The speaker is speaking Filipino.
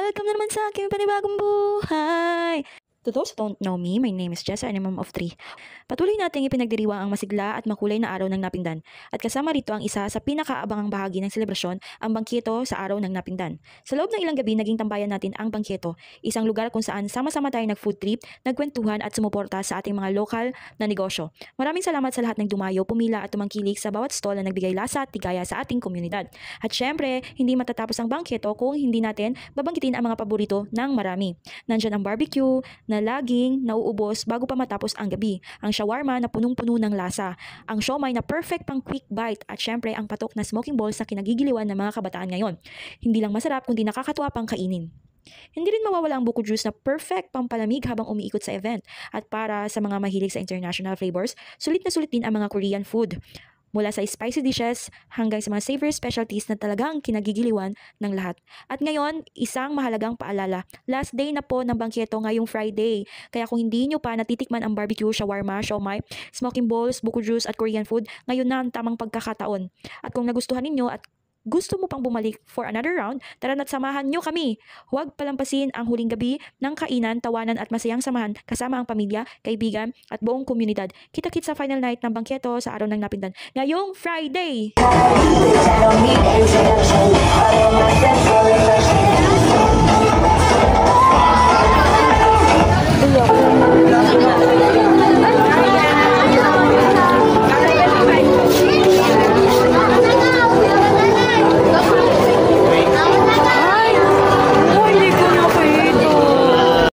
Welcome na naman sa aking panibagong buhay! To those who don't know me, my name is Jessa and I'm a mom of 3. Patuloy nating ipinagdiriwang ang masigla at makulay na araw ng Napindan. At kasama rito ang isa sa pinakaabangang bahagi ng selebrasyon, ang bangketo sa araw ng Napindan. Sa loob ng ilang gabi, naging tambayan natin ang bangketo, isang lugar kung saan sama-sama tayo nag-food trip, nagkwentuhan at sumuporta sa ating mga lokal na negosyo. Maraming salamat sa lahat ng dumayo, pumila at tumangkilik sa bawat stall na nagbigay lasa at tigaya sa ating komunidad. At syempre, hindi matatapos ang bangketo kung hindi natin babanggitin ang mga paborito ng marami. Nandyan ang barbecue, na laging nauubos bago pa matapos ang gabi, ang shawarma na punong-puno ng lasa, ang siomai na perfect pang quick bite at syempre ang patok na smoking balls na kinagigiliwan ng mga kabataan ngayon. Hindi lang masarap kundi nakakatuwa pang kainin. Hindi rin mawawala ang buko juice na perfect pampalamig habang umiikot sa event. At para sa mga mahilig sa international flavors, sulit na sulit din ang mga Korean food. Mula sa spicy dishes hanggang sa mga savory specialties na talagang kinagigiliwan ng lahat. At ngayon, isang mahalagang paalala. Last day na po ng bangketo ngayong Friday. Kaya kung hindi nyo pa natitikman ang barbecue, shawarma, siomai, smoking balls, buko juice at Korean food, ngayon na ang tamang pagkakataon. At kung nagustuhan ninyo at gusto mo pang bumalik for another round, tara na't samahan nyo kami. Huwag palampasin ang huling gabi ng kainan, tawanan at masayang samahan kasama ang pamilya, kaibigan at buong komunidad. Kita-kits sa final night ng bangketo sa araw ng Napindan ngayong Friday!